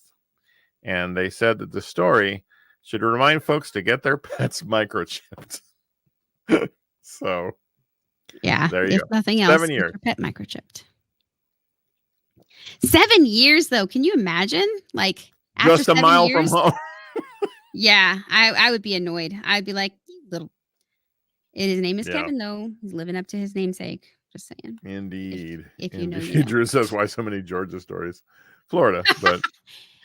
And they said that the story should remind folks to get their pets microchipped. So, yeah, there you if go. nothing else, 7 get years. your pet microchipped. 7 years, though. Can you imagine? Like after Just a 7 mile years, from home. Yeah, I would be annoyed. I'd be like, "You little." His name is Yeah. Kevin, though. He's living up to his namesake. Just saying. Indeed. If you know, Indeed. you know. Drew says, why so many Georgia stories? Florida, but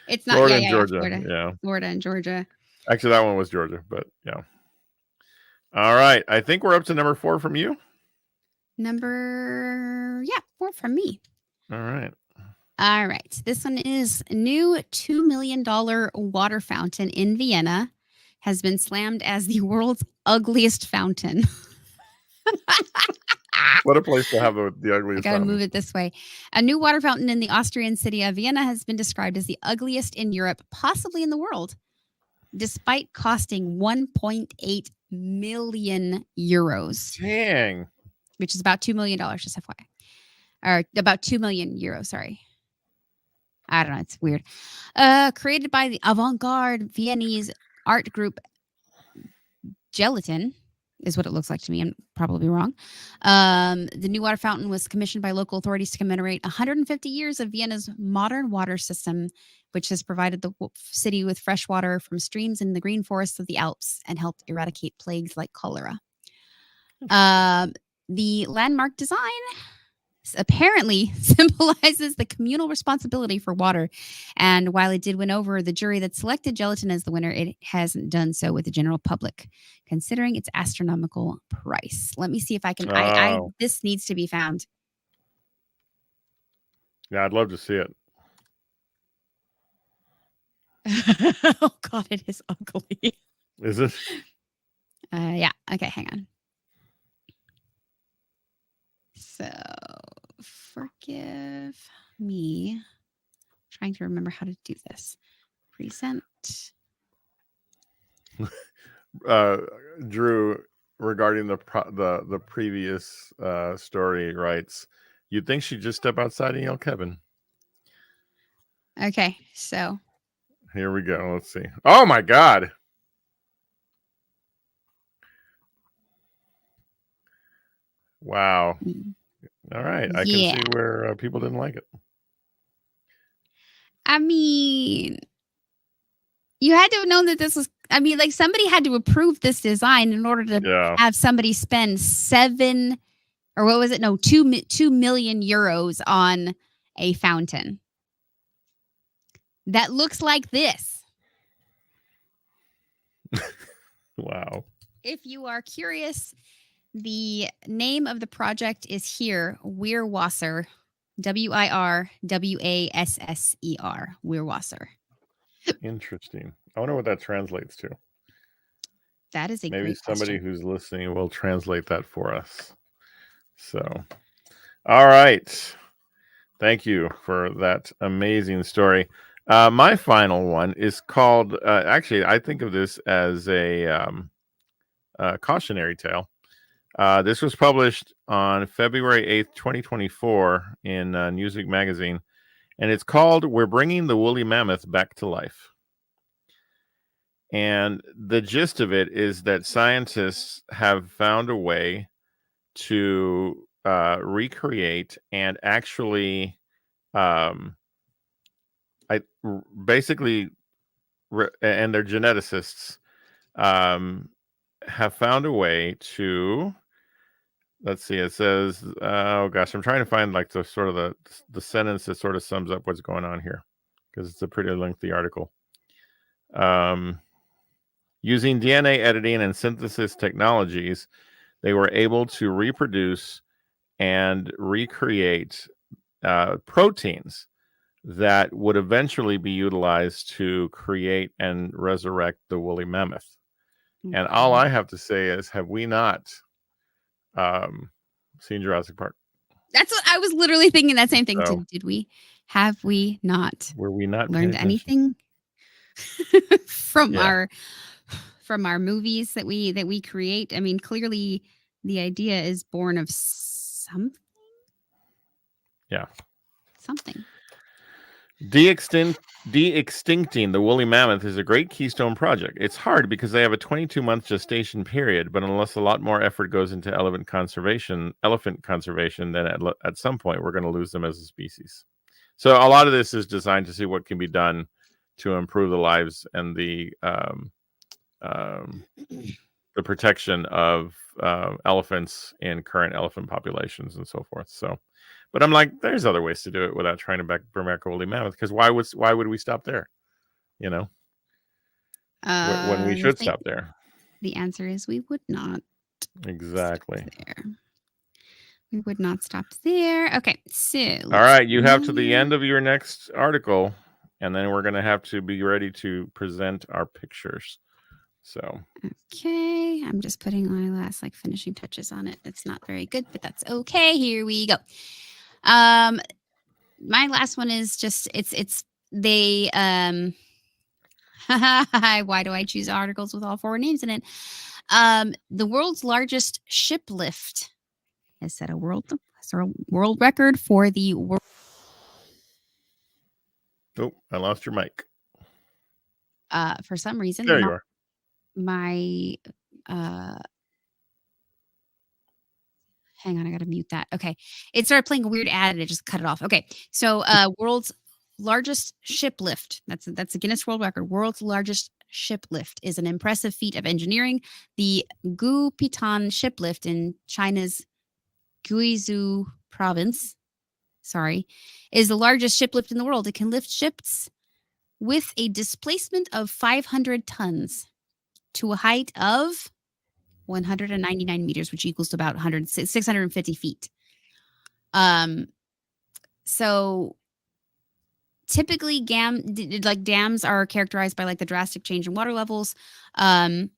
It's not. Florida Yeah, and yeah, Georgia. Florida. Yeah. Florida and Georgia. Actually, that one was Georgia, but yeah. All right. I think we're up to number 4 from you. Number 4 from me. All right. All right. This one is a new $2 million water fountain in Vienna has been slammed as the world's ugliest fountain. What a place to have the I ugliest gotta fountain. move it this way. A new water fountain in the Austrian city of Vienna has been described as the ugliest in Europe, possibly in the world, despite costing 1.8 million euros, Dang. which is about $2 million, just FYI. Or about 2 million euros, sorry. I don't know, it's weird. Created by the avant-garde Viennese art group Gelatin, is what it looks like to me. I'm probably wrong. The new water fountain was commissioned by local authorities to commemorate 150 years of Vienna's modern water system, which has provided the city with fresh water from streams in the green forests of the Alps and helped eradicate plagues like cholera. The landmark design apparently symbolizes the communal responsibility for water. And while it did win over the jury that selected gelatin as the winner, it hasn't done so with the general public, considering its astronomical price. Let me see if I can. This needs to be found. Yeah, I'd love to see it. Oh God, it is ugly. Is it? Yeah. Okay, hang on. So, forgive me. I'm trying to remember how to do this. Present. Drew, regarding the previous story, writes, "You'd think she'd just step outside and yell, Kevin." Okay, so here we go. Let's see. Oh my God. Wow. All right. I can see where people didn't like it. I mean, you had to have known that this was, I mean, like somebody had to approve this design in order to have somebody spend 2 million euros on a fountain that looks like this. Wow. If you are curious, the name of the project is here, Weirwasser, WIRWASSER, Weirwasser. Interesting. I wonder what that translates to. That is a maybe great somebody question. Who's listening will translate that for us. So, all right. Thank you for that amazing story. My final one is called, actually, I think of this as a cautionary tale. This was published on February 8th, 2024 in Newsweek magazine, and it's called "We're Bringing the Woolly Mammoth Back to Life." And the gist of it is that scientists have found a way to recreate and actually basically, and their geneticists have found a way to, let's see, it says, oh gosh, I'm trying to find like the sort of the sentence that sort of sums up what's going on here, because it's a pretty lengthy article. Using DNA editing and synthesis technologies, they were able to reproduce and recreate proteins that would eventually be utilized to create and resurrect the woolly mammoth. Mm-hmm. And all I have to say is, have we not seen Jurassic Park? That's what I was literally thinking. That same thing. So, did we? Have we not? Were we not learned anything from our movies that we create? I mean, clearly the idea is born of something. Yeah. Something. De-extincting the woolly mammoth is a great keystone project. It's hard because they have a 22-month gestation period, but unless a lot more effort goes into elephant conservation, then at some point we're going to lose them as a species. So a lot of this is designed to see what can be done to improve the lives and the protection of elephants in current elephant populations and so forth. So, but I'm like, there's other ways to do it without trying to bring back a woolly mammoth, because why would we stop there? You know, when we should stop there. The answer is we would not. Exactly. We would not stop there. Okay, so all right, you have to the end of your next article, and then we're going to have to be ready to present our pictures. So okay, I'm just putting my last finishing touches on it. It's not very good, but that's okay. Here we go. My last one is just they why do I choose articles with all 4 names in it? The world's largest ship lift has set a world record for the world. Oh, I lost your mic. For some reason, there you are. My Hang on, I gotta mute that. Okay. It started playing a weird ad and it just cut it off. Okay. So world's largest ship lift. That's a Guinness World Record. World's largest ship lift is an impressive feat of engineering. The Gupitan ship lift in China's Guizhou province, is the largest ship lift in the world. It can lift ships with a displacement of 500 tons to a height of 199 meters, which equals to about 650 feet. So typically dams are characterized by like the drastic change in water levels. And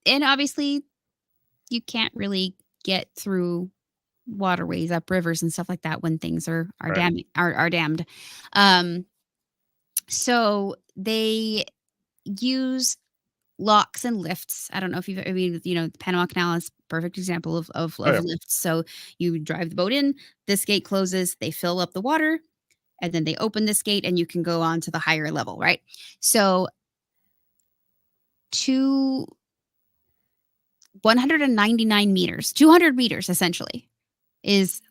obviously you can't really get through waterways up rivers and stuff like that when things are Right. dammed. So they use locks and lifts. I don't know if the Panama Canal is a perfect example of Oh, yeah. lifts. So you drive the boat in, this gate closes, they fill up the water, and then they open this gate and you can go on to the higher level, right? So 199 meters, 200 meters essentially, is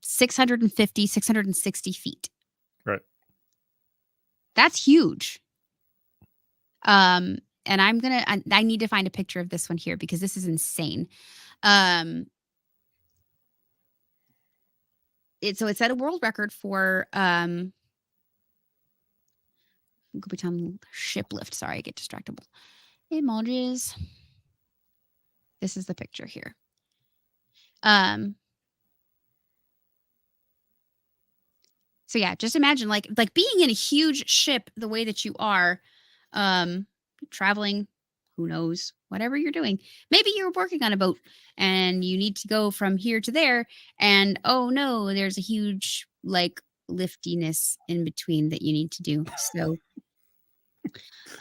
660 feet. Right. That's huge. And I need to find a picture of this one here because this is insane. It set a world record for Gupitan ship lift. Sorry, I get distractible. Images. This is the picture here. So yeah, just imagine like being in a huge ship the way that you are, traveling, who knows, whatever you're doing. Maybe you're working on a boat and you need to go from here to there, and oh no, there's a huge like liftiness in between that you need to do. So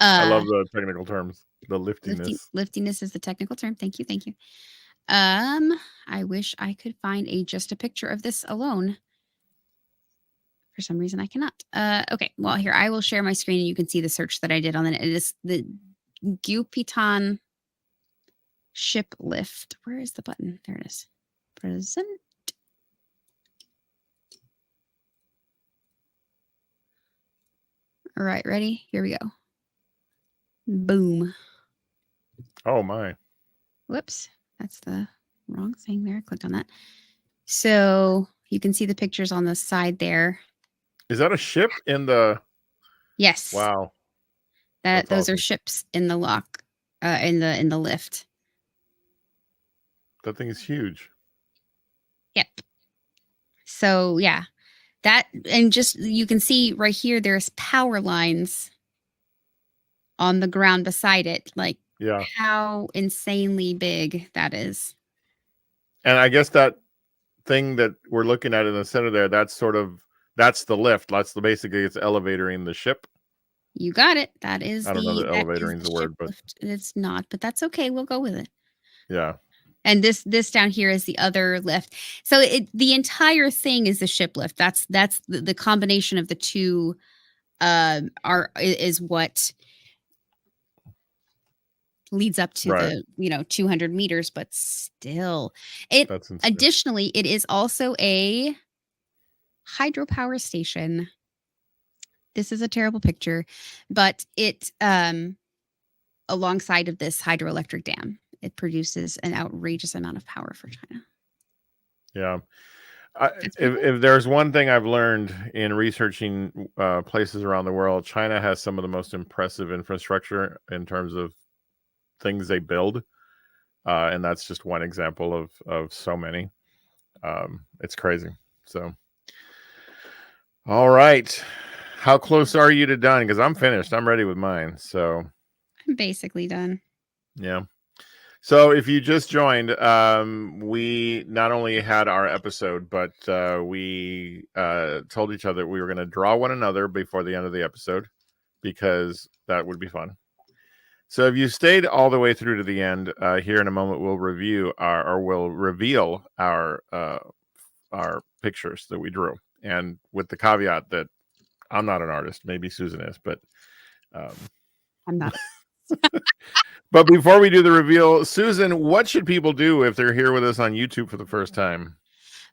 I love the technical terms. The liftiness. Liftiness is the technical term. Thank you. I wish I could find just a picture of this alone. For some reason, I cannot. Okay, well, here, I will share my screen and you can see the search that I did on it. It is the Gupitan ship lift. Where is the button? There it is. Present. All right, ready? Here we go. Boom. Oh, my. Whoops. That's the wrong thing there. I clicked on that. So you can see the pictures on the side there. Is that a ship in the... Yes. Wow. Those awesome. Are ships in the lock, in the lift. That thing is huge. Yep. So yeah, and just you can see right here, there's power lines on the ground beside it. Like, yeah, how insanely big that is. And I guess that thing that we're looking at in the center there, that's the lift. That's basically it's elevatoring the ship. You got it. That is I don't know that elevatoring is the word, but it's not, but that's okay. We'll go with it. Yeah. And this down here is the other lift. So the entire thing is the ship lift. That's the combination of the two is what leads up to the 200 meters, but still additionally it is also a hydropower station. This is a terrible picture, but it alongside of this hydroelectric dam, it produces an outrageous amount of power for China. Yeah. If there's one thing I've learned in researching places around the world, China has some of the most impressive infrastructure in terms of things they build. And that's just one example of so many. It's crazy. So, all right. How close are you to done? Because I'm finished. I'm ready with mine. So I'm basically done. Yeah. So if you just joined, we not only had our episode, but we told each other we were going to draw one another before the end of the episode because that would be fun. So if you stayed all the way through to the end, here in a moment we'll reveal our pictures that we drew, and with the caveat that I'm not an artist. Maybe Susan is, but I'm not. But before we do the reveal, Susan, what should people do if they're here with us on YouTube for the first time?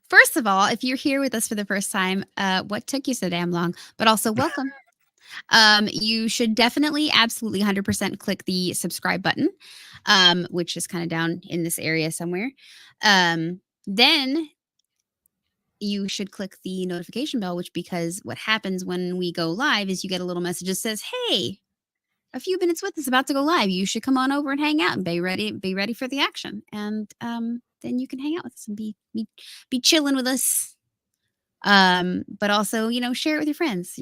First of all, if you're here with us for the first time, what took you so damn long? But also, welcome. You should definitely, absolutely, 100% click the subscribe button, which is kind of down in this area somewhere. Then you should click the notification bell, because what happens when we go live is you get a little message that says, "Hey, a few minutes with us about to go live. You should come on over and hang out and be ready for the action." And then you can hang out with us and be chilling with us. But also, share it with your friends.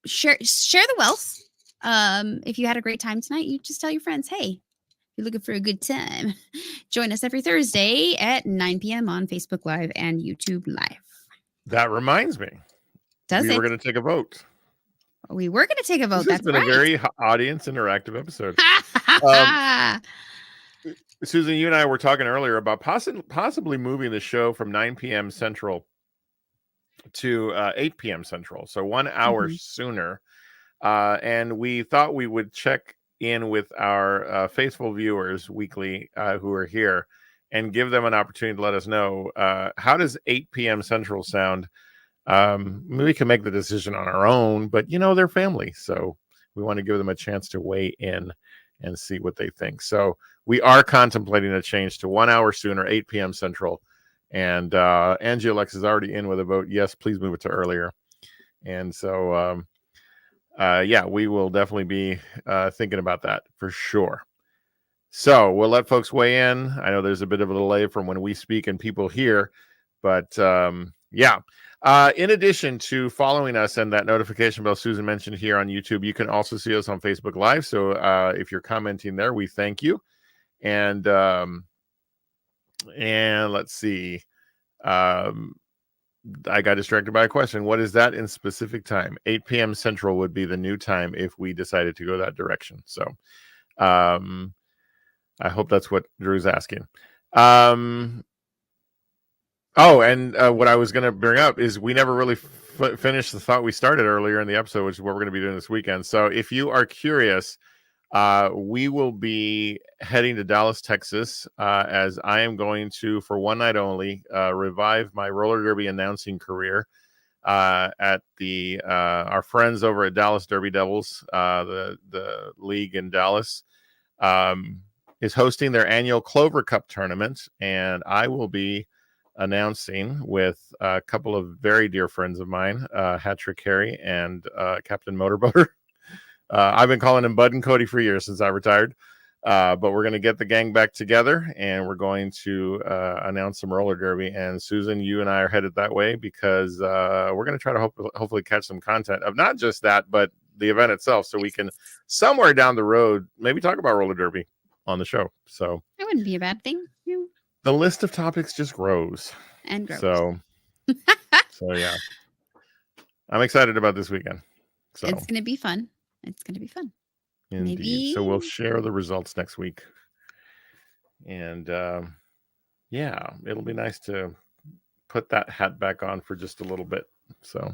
Share the wealth. If you had a great time tonight, you just tell your friends, "Hey, you're looking for a good time, join us every Thursday at 9 p.m. on Facebook Live and YouTube Live." That reminds me. We were going to take a vote. We were going to take a vote. This has been a very audience interactive episode. Susan, you and I were talking earlier about possibly moving the show from 9 p.m. Central to 8 p.m. Central, so 1 hour sooner. And we thought we would check in with our faithful viewers weekly who are here and give them an opportunity to let us know, how does 8 p.m. Central sound? We can make the decision on our own, but they're family, so we want to give them a chance to weigh in and see what they think. So we are contemplating a change to 1 hour sooner, 8 p.m. Central. And Angie Alex is already in with a vote. Yes, please move it to earlier. And so, we will definitely be thinking about that for sure. So we'll let folks weigh in. I know there's a bit of a delay from when we speak and people hear, but in addition to following us and that notification bell Susan mentioned here on YouTube, you can also see us on Facebook Live. So if you're commenting there, we thank you. And let's see. I got distracted by a question. What is that in specific time? 8 p.m. Central would be the new time if we decided to go that direction. So I hope that's what Drew's asking. And what I was going to bring up is we never really finished the thought we started earlier in the episode, which is what we're going to be doing this weekend. So if you are curious, we will be heading to Dallas, Texas, as I am going to, for one night only, revive my roller derby announcing career at our friends over at Dallas Derby Devils, the league in Dallas, is hosting their annual Clover Cup tournament, and I will be announcing with a couple of very dear friends of mine, Hatrick Harry and Captain Motorboater. I've been calling him Bud and Cody for years since I retired, but we're going to get the gang back together and we're going to announce some roller derby. And Susan, you and I are headed that way because we're going to try to hopefully catch some content of not just that, but the event itself, so we can somewhere down the road maybe talk about roller derby on the show. So it wouldn't be a bad thing. The list of topics just grows and grows. So yeah, I'm excited about this weekend. So it's going to be fun. Indeed. Maybe. So we'll share the results next week. And it'll be nice to put that hat back on for just a little bit. So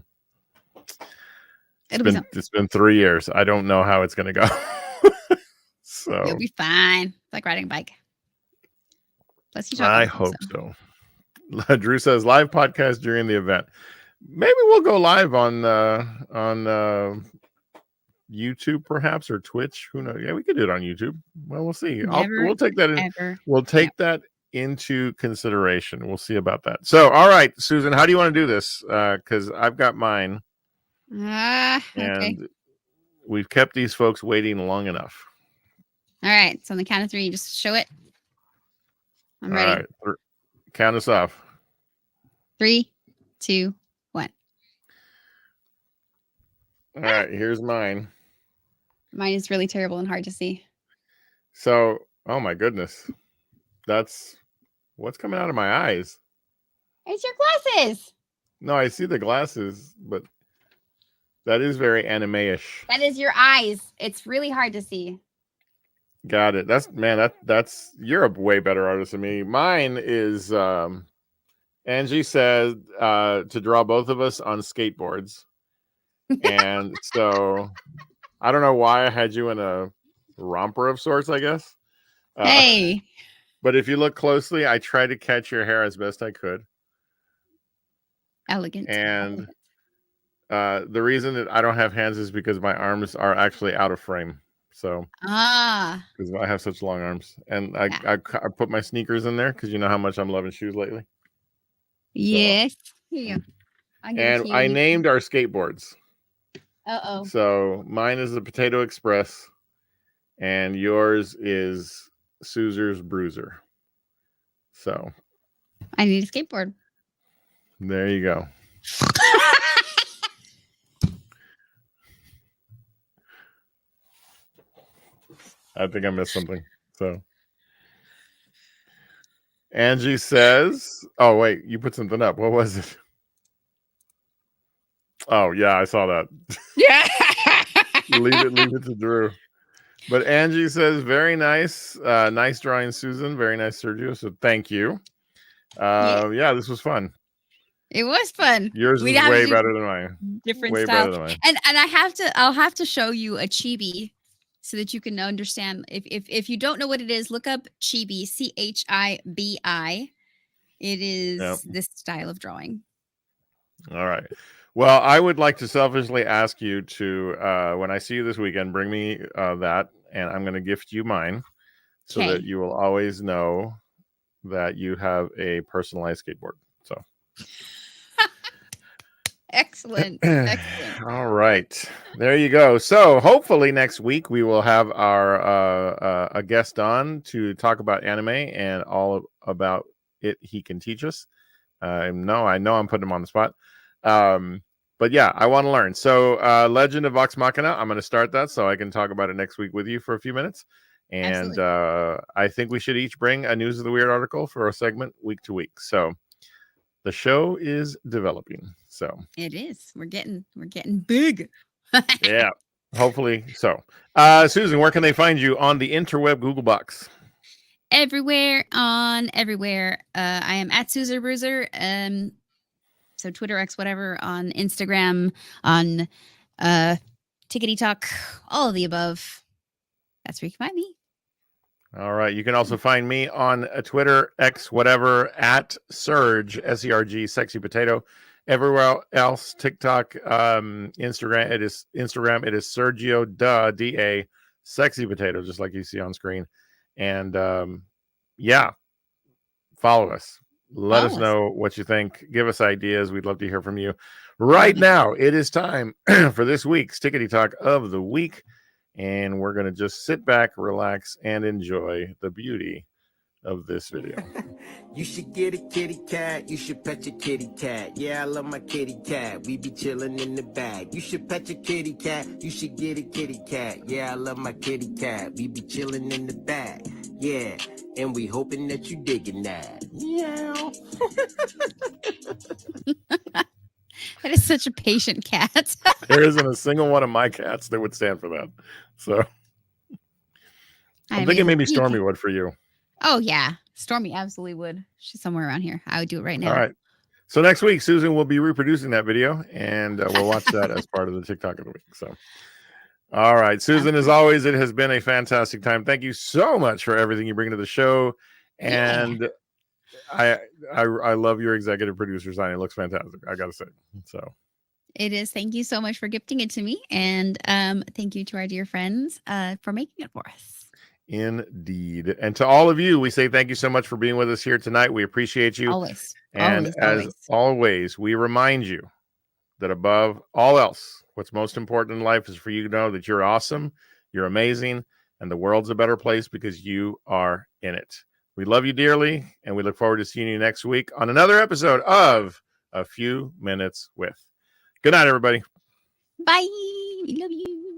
it's been 3 years. I don't know how it's going to go. So you'll be fine. It's like riding a bike. Plus, I hope so. Drew says live podcast during the event. Maybe we'll go live on YouTube, perhaps, or Twitch. Who knows? Yeah, we could do it on YouTube. Well, we'll see. We'll take that that into consideration. We'll see about that. So, all right, Susan, how do you want to do this? Because I've got mine, okay. And we've kept these folks waiting long enough. All right. So on the count of 3, just show it. I'm ready. All right. Count us off. 3, 2, 1. All right. Here's mine. Mine is really terrible and hard to see. So, oh my goodness. That's what's coming out of my eyes. It's your glasses. No, I see the glasses, but that is very anime-ish. That is your eyes. It's really hard to see. Got it. That's you're a way better artist than me. Mine is Angie said to draw both of us on skateboards. And so I don't know why I had you in a romper of sorts, I guess. Hey. But if you look closely, I tried to catch your hair as best I could. Elegant. And the reason that I don't have hands is because my arms are actually out of frame. So because I have such long arms, and I put my sneakers in there because you know how much I'm loving shoes lately. Yes. Yeah. And I named our skateboards. Uh-oh. So mine is the Potato Express, and yours is Suser's Bruiser. So I need a skateboard. There you go. I think I missed something. So Angie says, oh, wait, you put something up. What was it? Oh, yeah, I saw that. Yeah. leave it to Drew. But Angie says, very nice. Nice drawing, Susan. Very nice, Sergio. So thank you. Yeah, this was fun. It was fun. Yours is way better than mine. Different style. And I'll have to show you a chibi so that you can understand. If you don't know what it is, look up chibi, CHIBI. It is this style of drawing. All right. Well, I would like to selfishly ask you to, when I see you this weekend, bring me that, and I'm going to gift you mine so that you will always know that you have a personalized skateboard. So excellent. Excellent. All right. There you go. So hopefully next week we will have our a guest on to talk about anime and all about it he can teach us. No, I know I'm putting him on the spot. But yeah, I want to learn. So Legend of Vox Machina, I'm going to start that so I can talk about it next week with you for a few minutes. And I think we should each bring a News of the Weird article for a segment week to week. So the show is developing. So it is. We're getting big. Yeah, hopefully so. Susan, where can they find you on the interweb Google Box? Everywhere. I am at Suzer Bruiser. So Twitter, X, whatever, on Instagram, on Tickety Talk, all of the above. That's where you can find me. All right. You can also find me on Twitter, X, whatever, at Serge, S-E-R-G, Sexy Potato. Everywhere else, TikTok, Instagram, it is Sergio D-A, Sexy Potato, just like you see on screen. And yeah, follow us. Let us know what you think. Give us ideas. We'd love to hear from you. Right now, it is time for this week's Tickety Talk of the Week. And we're going to just sit back, relax, and enjoy the beauty of this video. You should get a kitty cat. You should pet your kitty cat. Yeah, I love my kitty cat. We be chilling in the bag. You should pet your kitty cat. You should get a kitty cat. Yeah, I love my kitty cat. We be chilling in the bag. Yeah, and we hoping that you digging that. Meow. That is such a patient cat. There isn't a single one of my cats that would stand for that. So I'm thinking maybe Stormy would for you. Oh, yeah. Stormy absolutely would. She's somewhere around here. I would do it right now. All right. So next week, Susan will be reproducing that video, and we'll watch that as part of the TikTok of the week. So, all right. Susan, as always, it has been a fantastic time. Thank you so much for everything you bring to the show. And I love your executive producer sign. It looks fantastic. I got to say. So it is. Thank you so much for gifting it to me. And thank you to our dear friends for making it for us. Indeed. And to all of you, we say thank you so much for being with us here tonight. We appreciate you. Always. And as always, we remind you that above all else, what's most important in life is for you to know that you're awesome, you're amazing, and the world's a better place because you are in it. We love you dearly, and we look forward to seeing you next week on another episode of A Few Minutes With. Good night, everybody. Bye. We love you.